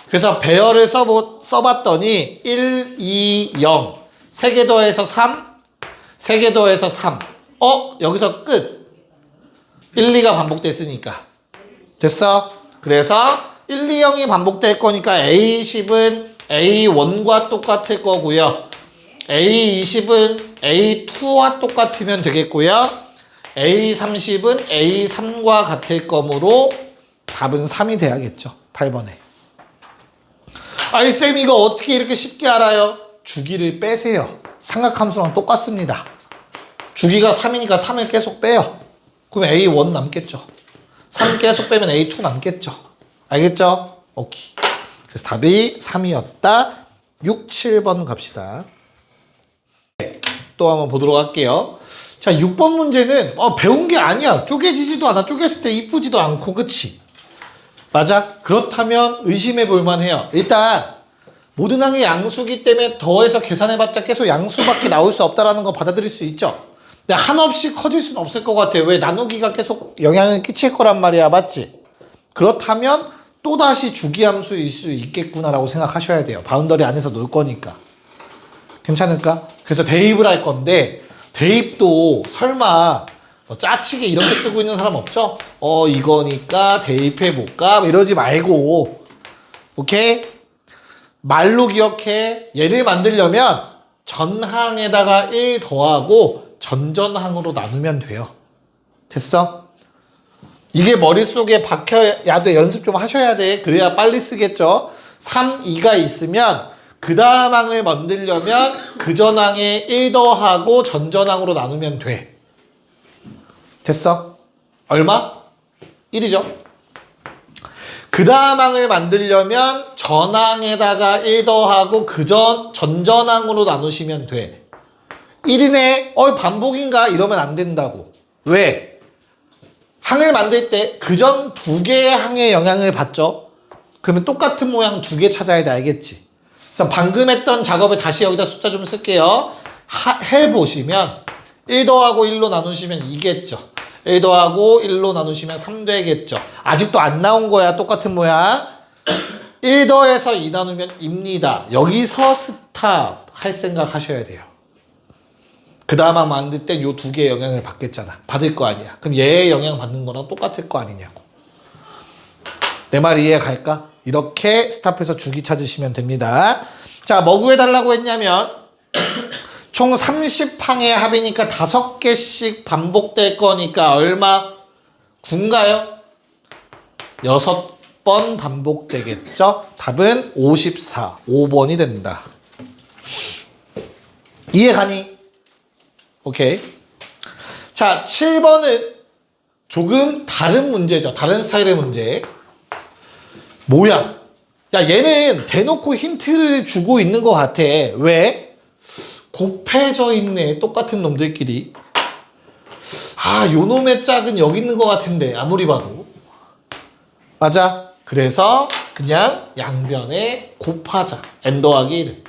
그래서 배열을 써봤더니 1, 2, 0 3개 더해서 3 3개 더해서 3 여기서 끝. 1, 2가 반복됐으니까 됐어? 그래서 1, 2, 0이 반복될 거니까 A10은 A1과 똑같을 거고요. A20은 A2와 똑같으면 되겠고요. A30은 A3과 같을 거므로 답은 3이 돼야겠죠. 8번에. 아이 쌤 이거 어떻게 이렇게 쉽게 알아요? 주기를 빼세요. 삼각함수랑 똑같습니다. 주기가 3이니까 3을 계속 빼요. 그럼 A1 남겠죠. 3 계속 빼면 A2 남겠죠. 알겠죠? 오케이. 그래서 답이 3이었다. 6, 7번 갑시다. 또 한번 보도록 할게요. 자, 6번 문제는 배운 게 아니야. 쪼개지지도 않아. 쪼갰을 때 이쁘지도 않고. 그치? 맞아? 그렇다면 의심해 볼 만해요. 일단 모든 항이 양수기 때문에 더해서 계산해봤자 계속 양수밖에 나올 수 없다라는 거 받아들일 수 있죠. 근데 한없이 커질 수는 없을 것 같아. 왜? 나누기가 계속 영향을 끼칠 거란 말이야. 맞지? 그렇다면 또다시 주기함수일 수 있겠구나라고 생각하셔야 돼요. 바운더리 안에서 놀 거니까. 괜찮을까? 그래서 대입을 할 건데 대입도 설마 짜치게 이렇게 쓰고 있는 사람 없죠? 이거니까 대입해볼까? 이러지 말고 오케이? 말로 기억해. 얘를 만들려면 전항에다가 1 더하고 전전항으로 나누면 돼요. 됐어? 이게 머릿속에 박혀야 돼. 연습 좀 하셔야 돼. 그래야 빨리 쓰겠죠? 3, 2가 있으면 그 다음 항을 만들려면 그 전항에 1 더하고 전전항으로 나누면 돼. 됐어? 얼마? 1이죠. 그 다음 항을 만들려면 전항에다가 1 더하고 전전항으로 나누시면 돼. 1이네? 반복인가? 이러면 안 된다고. 왜? 항을 만들 때 그전 두 개의 항의 영향을 받죠? 그러면 똑같은 모양 두 개 찾아야 돼. 알겠지? 그래서 방금 했던 작업을 다시 여기다 숫자 좀 쓸게요. 해보시면 1 더하고 1로 나누시면 2겠죠. 1 더하고 1로 나누시면 3 되겠죠. 아직도 안 나온 거야. 똑같은 모양. 1 더해서 2 나누면 입니다. 여기서 스탑 할 생각 하셔야 돼요. 그 다음 만들 땐 요 두 개의 영향을 받겠잖아. 받을 거 아니야. 그럼 얘의 영향 받는 거랑 똑같을 거 아니냐고. 내 말 이해 갈까? 이렇게 스탑해서 주기 찾으시면 됩니다. 자, 뭐 구해달라고 했냐면 총 30항의 합이니까 5개씩 반복될 거니까 얼마? 9인가요? 6번 반복되겠죠? 답은 54, 5번이 된다. 이해 가니? 오케이. 자, 7번은 조금 다른 문제죠. 다른 스타일의 문제. 뭐야? 야, 얘는 대놓고 힌트를 주고 있는 것 같아. 왜? 곱해져 있네. 똑같은 놈들끼리. 아, 요 놈의 짝은 여기 있는 것 같은데. 아무리 봐도. 맞아. 그래서 그냥 양변에 곱하자. n 더하기 1.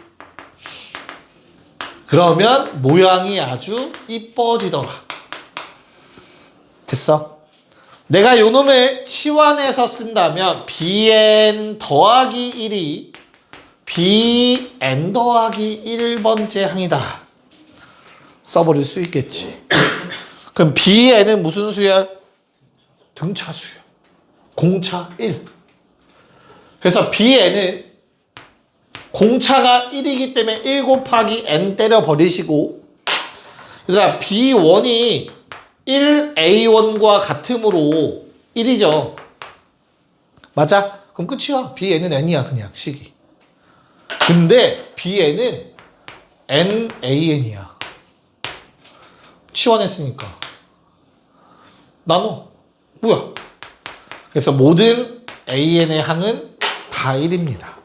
그러면 모양이 아주 이뻐지더라. 됐어? 내가 요 놈을 치환해서 쓴다면 bn 더하기 1이 bn 더하기 1번째 항이다. 써버릴 수 있겠지. 그럼 bn은 무슨 수열? 등차 수열. 공차 1. 그래서 bn은 공차가 1이기 때문에 1 곱하기 n 때려버리시고, 얘들아 b1이 1a1과 같으므로 1이죠. 맞아? 그럼 끝이야. bn은 n이야. 그냥 식이. 근데 bn은 nan이야. 치환했으니까. 나눠. 뭐야? 그래서 모든 an의 항은 다 1입니다.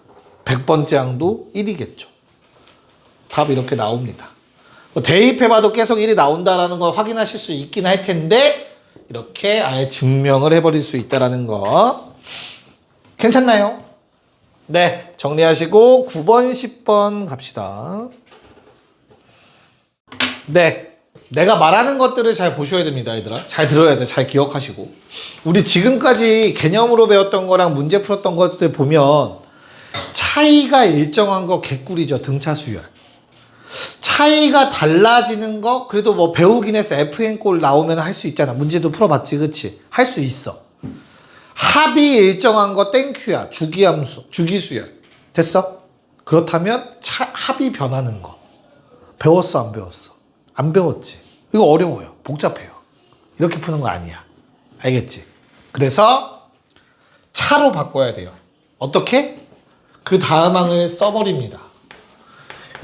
100번째 항도 1이겠죠. 답 이렇게 나옵니다. 대입해봐도 계속 1이 나온다라는 걸 확인하실 수 있긴 할 텐데 이렇게 아예 증명을 해버릴 수 있다라는 거. 괜찮나요? 네, 정리하시고 9번, 10번 갑시다. 네, 내가 말하는 것들을 잘 보셔야 됩니다, 얘들아. 잘 들어야 돼, 잘 기억하시고. 우리 지금까지 개념으로 배웠던 거랑 문제 풀었던 것들 보면 차이가 일정한 거 개꿀이죠. 등차 수열. 차이가 달라지는 거 그래도 뭐 배우긴 했어. FN꼴 나오면 할 수 있잖아. 문제도 풀어봤지, 그치? 할 수 있어. 합이 일정한 거 땡큐야. 주기함수, 주기수열. 됐어? 그렇다면 합이 변하는 거 배웠어, 안 배웠어? 안 배웠지. 이거 어려워요. 복잡해요. 이렇게 푸는 거 아니야. 알겠지? 그래서 차로 바꿔야 돼요. 어떻게? 그 다음 항을 써버립니다.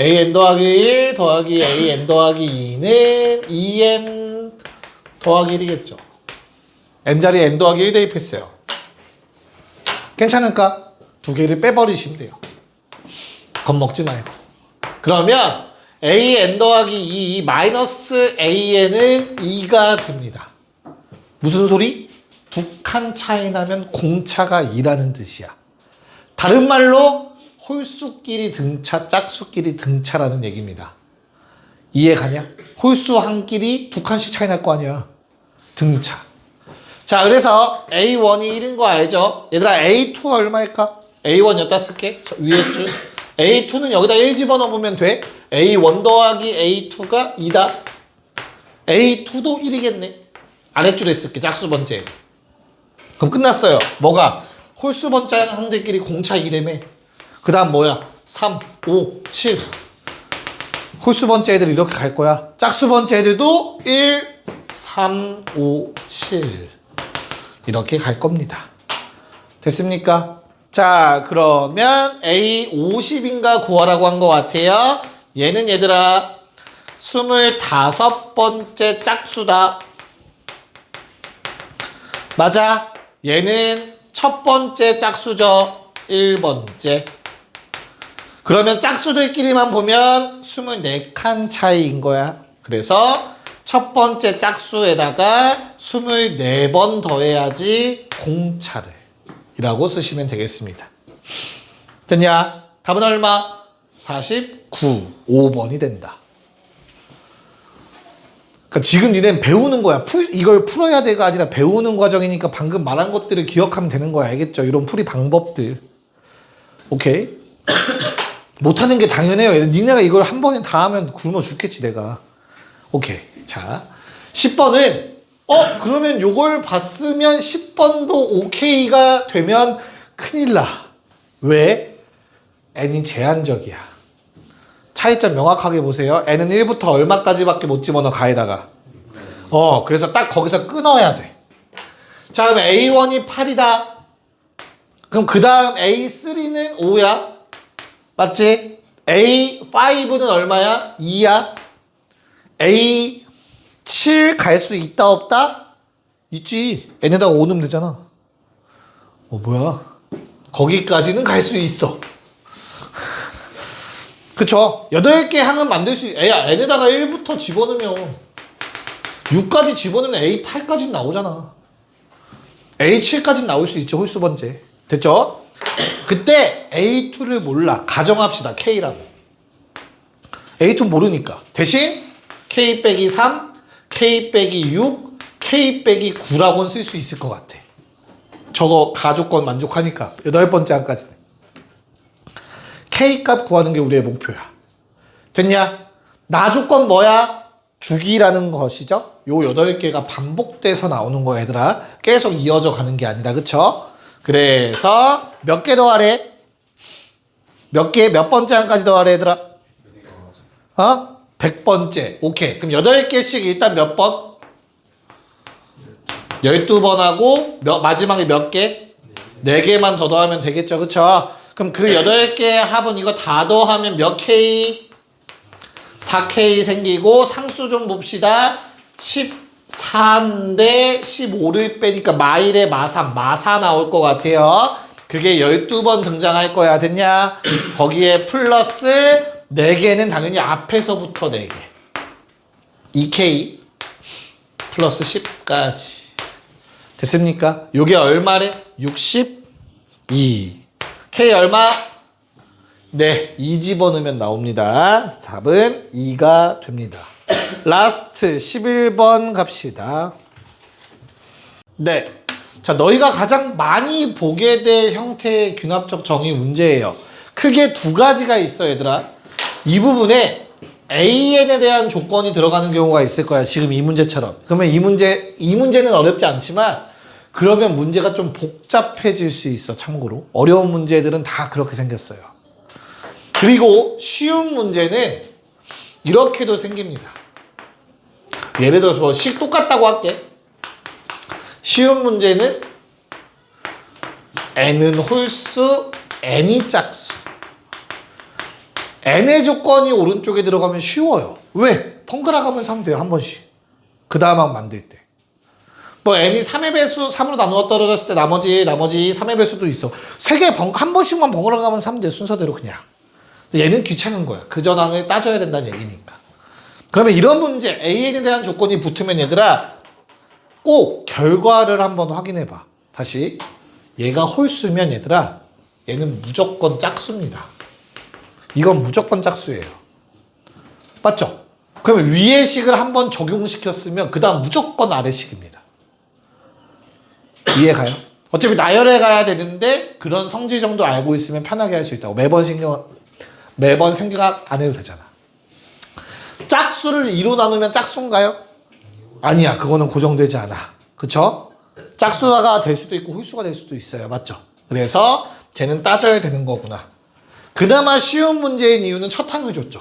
an 더하기 1 더하기 an 더하기 2는 2n 더하기 1이겠죠. n자리에 n 더하기 1 대입했어요. 괜찮을까? 두 개를 빼버리시면 돼요. 겁먹지 말고. 그러면 an 더하기 2 마이너스 an은 2가 됩니다. 무슨 소리? 두 칸 차이 나면 공차가 2라는 뜻이야. 다른 말로 홀수끼리 등차, 짝수끼리 등차라는 얘기입니다. 이해 가냐? 홀수 한끼리 두 칸씩 차이 날 거 아니야. 등차. 자, 그래서 A1이 1인 거 알죠? 얘들아, A2가 얼마일까? A1 여기다 쓸게. 저 위에 줄. A2는 여기다 1 집어넣으면 돼. A1 더하기 A2가 2다. A2도 1이겠네. 아랫줄에 쓸게. 짝수 번째. 그럼 끝났어요. 뭐가? 홀수 번째 항들끼리 공차 2래매. 그 다음 뭐야? 3, 5, 7. 홀수 번째 애들 이렇게 갈 거야. 짝수 번째 애들도 1, 3, 5, 7. 이렇게 갈 겁니다. 됐습니까? 자, 그러면 A50인가 구하라고 한 것 같아요. 얘는 얘들아 25번째 짝수다. 맞아. 얘는 첫 번째 짝수죠. 1번째. 그러면 짝수들끼리만 보면 24칸 차이인 거야. 그래서 첫 번째 짝수에다가 24번 더해야지 공차를 이라고 쓰시면 되겠습니다. 됐냐? 답은 얼마? 49, 5번이 된다. 그러니까 지금 니네는 배우는 거야. 이걸 풀어야 돼가 아니라 배우는 과정이니까 방금 말한 것들을 기억하면 되는 거야. 알겠죠? 이런 풀이 방법들. 오케이. 못하는 게 당연해요. 니네가 이걸 한 번에 다 하면 굶어 죽겠지 내가. 오케이. 자 10번은 그러면 요걸 봤으면 10번도 오케이가 되면 큰일 나. 왜? n이 제한적이야. 차이점 명확하게 보세요. n은 1부터 얼마까지밖에 못 집어넣어 가에다가. 그래서 딱 거기서 끊어야 돼. 자 그럼 A1이 8이다. 그럼 그 다음 A3는 5야. 맞지? A5는 얼마야? 2야. A7 갈 수 있다 없다? 있지. n에다가 5 넣으면 되잖아. 뭐야? 거기까지는 갈 수 있어. 그쵸? 8개 항은 만들 수 n에다가 1부터 집어넣으면 6까지 집어넣으면 A8까지 나오잖아. A7까지 나올 수 있죠. 홀수 번째. 됐죠? 그때 A2를 몰라. 가정합시다. K라고. A2 모르니까. 대신 K 빼기 3, K 빼기 6, K 빼기 9라고는 쓸 수 있을 것 같아. 저거 가조건 만족하니까. 8번째 항까지는. K 값 구하는 게 우리의 목표야. 됐냐? 나 조건 뭐야? 주기라는 것이죠. 요 8개가 반복돼서 나오는 거 얘들아. 계속 이어져 가는 게 아니라 그쵸? 그래서 몇 개 더하래? 몇 번째 항까지 더하래 얘들아? 100번째. 오케이. 그럼 8개씩 일단 몇 번? 12번 하고 마지막에 몇 개? 4개만 더 더하면 되겠죠. 그쵸? 그럼 그 8개의 합은 이거 다 더하면 몇 K? 4K 생기고 상수 좀 봅시다. 14인데 15를 빼니까 마일의 마4 나올 것 같아요. 그게 12번 등장할 거야. 됐냐? 거기에 플러스 4개는 당연히 앞에서부터 4개. 2K 플러스 10까지. 됐습니까? 요게 얼마래? 62. K 얼마? 네, 2 집어넣으면 나옵니다. 답은 2가 됩니다. 라스트 11번 갑시다. 네. 자, 너희가 가장 많이 보게 될 형태의 균합적 정의 문제예요. 크게 2가지가 있어, 얘들아. 이 부분에 AN에 대한 조건이 들어가는 경우가 있을 거야. 지금 이 문제처럼. 그러면 이 문제는 어렵지 않지만 그러면 문제가 좀 복잡해질 수 있어, 참고로. 어려운 문제들은 다 그렇게 생겼어요. 그리고 쉬운 문제는 이렇게도 생깁니다. 예를 들어서 뭐 식 똑같다고 할게. 쉬운 문제는 n은 홀수, n이 짝수. n의 조건이 오른쪽에 들어가면 쉬워요. 왜? 번갈아 가면서 하면 돼요. 한 번씩. 그 다음 항 만들 때. 뭐 n이 3의 배수 3으로 나누어 떨어졌을 때 나머지 3의 배수도 있어. 한 번씩만 번갈아 가면서 하면 돼. 순서대로 그냥. 얘는 귀찮은 거야. 그 전항을 따져야 된다는 얘기니까. 그러면 이런 문제 AN에 대한 조건이 붙으면 얘들아 꼭 결과를 한번 확인해 봐. 다시. 얘가 홀수면 얘들아 얘는 무조건 짝수입니다. 이건 무조건 짝수예요. 맞죠? 그러면 위의 식을 한번 적용시켰으면 그 다음 무조건 아래 식입니다. 이해가요? 어차피 나열해 가야 되는데 그런 성질 정도 알고 있으면 편하게 할 수 있다고. 매번 생각 안 해도 되잖아. 짝수를 2로 나누면 짝수인가요? 아니야. 그거는 고정되지 않아. 그쵸? 짝수가 될 수도 있고 홀수가 될 수도 있어요. 맞죠? 그래서 쟤는 따져야 되는 거구나. 그나마 쉬운 문제인 이유는 첫 항을 줬죠.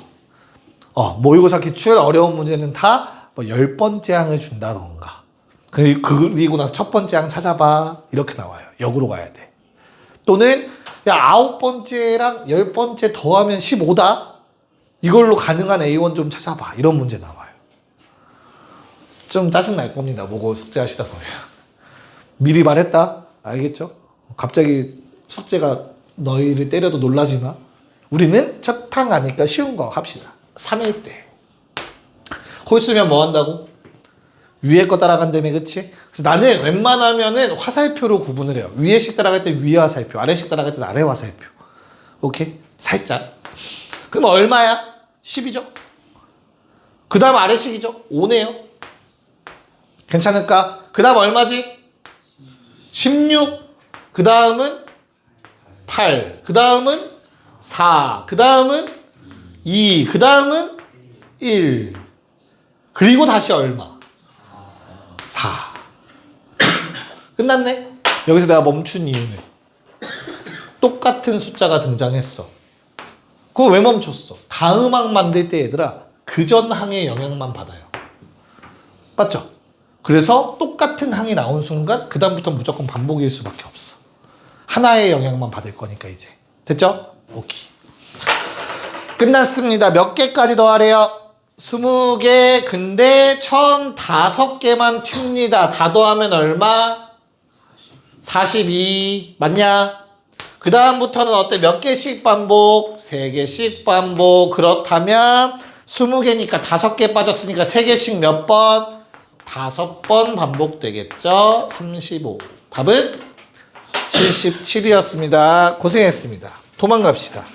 모의고사 기출 어려운 문제는 다 뭐 10번째 항을 준다던가. 그리고 나서 첫 번째 항 찾아봐. 이렇게 나와요. 역으로 가야 돼. 또는 야 9번째랑 10번째 더하면 15다. 이걸로 가능한 A1 좀 찾아봐. 이런 문제 나와요. 좀 짜증날 겁니다. 보고 숙제하시다 보면. 미리 말했다. 알겠죠? 갑자기 숙제가 너희를 때려도 놀라지 마. 우리는 첫 항 아니까 쉬운 거 합시다. 3일 때. 홀수면 뭐 한다고? 위에 거 따라간다며, 그치? 그래서 나는 웬만하면은 화살표로 구분을 해요. 위에 식 따라갈 때 위에 화살표, 아래 식 따라갈 때 아래 화살표. 오케이? 살짝. 그럼 얼마야? 10이죠? 그 다음 아래식이죠? 5네요. 괜찮을까? 그 다음 얼마지? 16. 그 다음은 8. 그 다음은 4. 그 다음은 2. 그 다음은 1. 그리고 다시 얼마? 4. 끝났네? 여기서 내가 멈춘 이유는 똑같은 숫자가 등장했어. 그거 왜 멈췄어? 다음 항 만들 때 얘들아 그 전 항의 영향만 받아요. 맞죠? 그래서 똑같은 항이 나온 순간 그 다음부터 무조건 반복일 수밖에 없어. 하나의 영향만 받을 거니까 이제. 됐죠? 오케이. 끝났습니다. 몇 개까지 더하래요? 20개. 근데 1005개만 튑니다. 다 더하면 얼마? 42. 맞냐? 그 다음부터는 어때? 몇 개씩 반복? 3개씩 반복. 그렇다면 20개니까 5개 빠졌으니까 3개씩 몇 번? 5번 반복되겠죠? 35. 답은 77이었습니다. 고생했습니다. 도망갑시다.